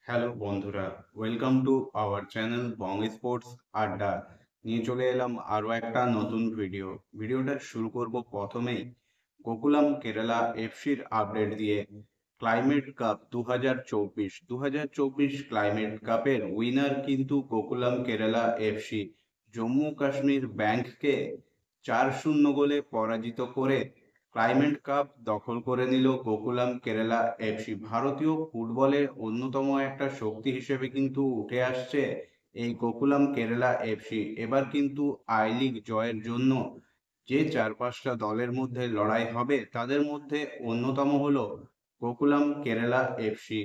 Hello বন্ধুরা, welcome to our channel Bong sports আড্ডা। নিয়ে চলে এলাম আরও একটা নতুন ভিডিওটা শুরু করব প্রথমেই গোকুলাম কেরালা এফসির আপডেট দিয়ে। ক্লাইমেট কাপ 2024 ক্লাইমেট কাপের উইনার কিন্তু গোকুলাম কেরালা এফসি। জম্মু কাশ্মীর ব্যাংককে 4-0 গোলে পরাজিত করে ক্লাইমেট কাপ দখল করে নিল গোকুলাম কেরালা এফসি। ভারতীয় ফুটবলের অন্যতম একটা শক্তি হিসেবে কিন্তু উঠে আসছে এই গোকুলাম কেরালা এফসি। এবার কিন্তু আই লিগ জয়ের জন্য যে 4-5টা দলের মধ্যে লড়াই হবে তাদের মধ্যে অন্যতম হলো গোকুলাম কেরালা এফসি।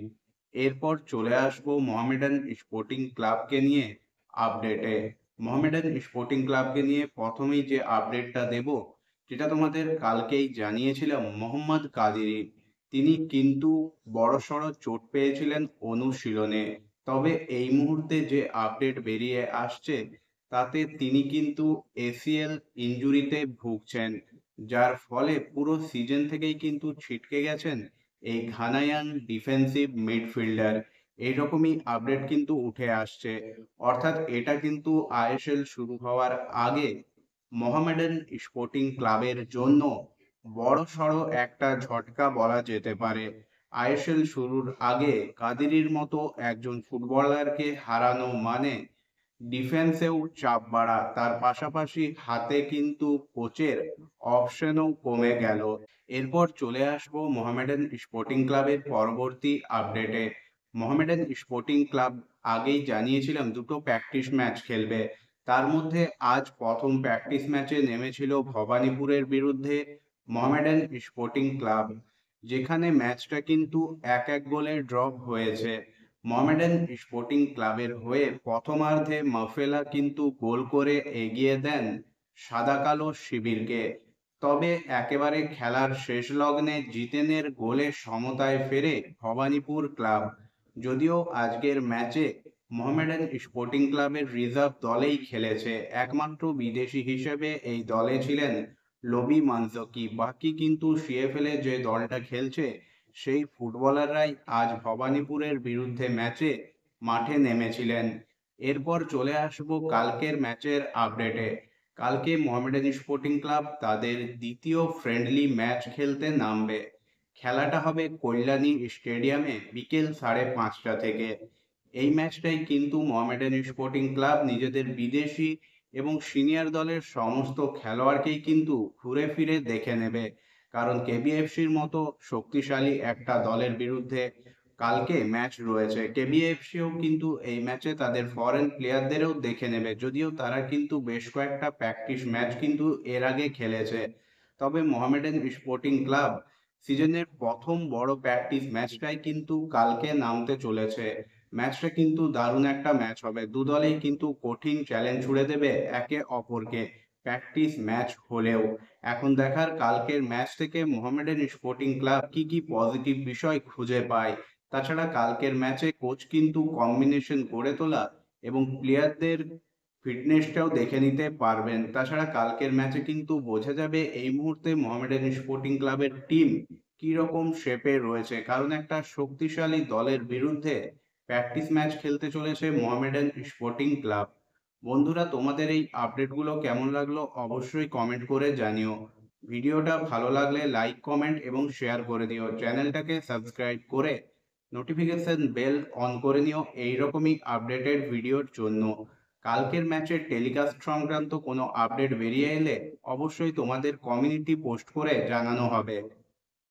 এরপর চলে আসবো মোহামেডান স্পোর্টিং ক্লাবকে নিয়ে আপডেটে। মোহামেডান স্পোর্টিং ক্লাবকে নিয়ে প্রথমেই যে আপডেটটা দেব, যেটা তোমাদের কালকেই জানিয়েছিলাম, মোহাম্মদ কাদিরি তিনি কিন্তু বড়সড় চোট পেয়েছিলেন অনুশীলনে। তবে এই মুহূর্তে যে আপডেট বেরিয়ে আসছে তাতে তিনি কিন্তু এসিএল ইনজুরিতে ভুগছেন, যার ফলে পুরো সিজন থেকেই কিন্তু ছিটকে গেছেন এই ঘানায়ান ডিফেন্সিভ মিডফিল্ডার। এইরকমই আপডেট কিন্তু উঠে আসছে। অর্থাৎ এটা কিন্তু আইএসএল শুরু হওয়ার আগে মোহামেডান স্পোর্টিং ক্লাবের জন্য বড়সড় একটা ঝটকা বলা যেতে পারে। আইএসএল শুরুর আগে কাদিরির মতো একজন ফুটবলারকে হারানো মানে ডিফেন্সেও চাপ বাড়া, তার পাশাপাশি হাতে কিন্তু কোচের অপশনও কমে গেল। এরপর চলে আসবো মোহামেডান স্পোর্টিং ক্লাবের পরবর্তী আপডেটে। মোহামেডান স্পোর্টিং ক্লাব আগেই জানিয়েছিলাম দুটো প্র্যাকটিস ম্যাচ খেলবে। তার মধ্যে আজ প্রথম প্র্যাকটিস ম্যাচে নেমেছিল ভবানীপুরের বিরুদ্ধে মোহামেডান স্পোর্টিং ক্লাব, যেখানে ম্যাচটা কিন্তু 1-1 গোলে ড্র হয়েছে। মোহামেডান স্পোর্টিং ক্লাবের হয়ে প্রথমার্ধে মাফেলা কিন্তু গোল করে এগিয়ে দেন সাদা কালো শিবিরকে। তবে একেবারে খেলার শেষ লগ্নে জিতেনের গোলে সমতায় ফেরে ভবানীপুর ক্লাব। যদিও আজকের ম্যাচে মোহামেডান স্পোর্টিং ক্লাবের রিজার্ভ দলেই খেলেছে, একমাত্র বিদেশি হিসেবে এই দলে ছিলেন লবি মানজকি। বাকি কিন্তু সিএফএল এ যে দলটা খেলছে সেই ফুটবলাররাই আজ ভবানীপুরের বিরুদ্ধে ম্যাচে মাঠে নেমেছিলেন। এরপর চলে আসবো কালকের ম্যাচের আপডেটে। কালকে মোহামেডান স্পোর্টিং ক্লাব তাদের দ্বিতীয় ফ্রেন্ডলি ম্যাচ খেলতে নামবে। খেলাটা হবে কল্যাণী স্টেডিয়ামে বিকেল 5:30 থেকে। এই ম্যাচটাই কিন্তু মোহামেডান স্পোর্টিং ক্লাব নিজেদের বিদেশি এবং সিনিয়র দলের সমস্ত খেলোয়াড়কেই কিন্তু ঘুরে ফিরে দেখে নেবে, কারণ কেবিএফসির মতো শক্তিশালী একটা দলের বিরুদ্ধে কালকে ম্যাচ রয়েছে। কেবিএফসিও কিন্তু এই ম্যাচে তাদের ফরেন প্লেয়ারদেরও দেখে নেবে, যদিও তারা কিন্তু বেশ কয়েকটা প্র্যাকটিস ম্যাচ কিন্তু এর আগে খেলেছে। তবে মোহামেডান স্পোর্টিং ক্লাব সিজনের প্রথম বড় প্র্যাকটিস ম্যাচটাই কিন্তু কালকে নামতে চলেছে। ম্যাচটা কিন্তু দারুণ একটা ম্যাচ হবে, দু দলেই কিন্তু কঠিন চ্যালেঞ্জ ছুড়ে দেবে একে অপরকে প্র্যাকটিস ম্যাচ হলেও। এখন দেখার কালকের ম্যাচ থেকে মোহামেডান স্পোর্টিং ক্লাব কি কি পজিটিভ বিষয় খুঁজে পায়। তাছাড়া কালকের ম্যাচে কোচ কিন্তু কম্বিনেশন গড়ে তোলা এবং প্লেয়ারদের ফিটনেসটাও দেখে নিতে পারবেন। তাছাড়া কালকের ম্যাচে কিন্তু বোঝা যাবে এই মুহূর্তে মোহামেডান স্পোর্টিং ক্লাবের টিম কি রকম শেপে রয়েছে, কারণ একটা শক্তিশালী দলের বিরুদ্ধে প্র্যাকটিস ম্যাচ খেলতে চলেছে মোহামেডান স্পোর্টিং ক্লাব। বন্ধুরা, তোমাদের এই আপডেটগুলো কেমন লাগলো অবশ্যই কমেন্ট করে জানিও। ভিডিওটা ভালো লাগলে লাইক, কমেন্ট এবং শেয়ার করে দিও। চ্যানেলটাকে সাবস্ক্রাইব করে নোটিফিকেশন বেল অন করে নিও এইরকমই আপডেটেড ভিডিওর জন্য। কালকের ম্যাচের টেলিকাস্ট সংক্রান্ত কোনো আপডেট বেরিয়ে এলে অবশ্যই তোমাদের কমিউনিটি পোস্ট করে জানানো হবে।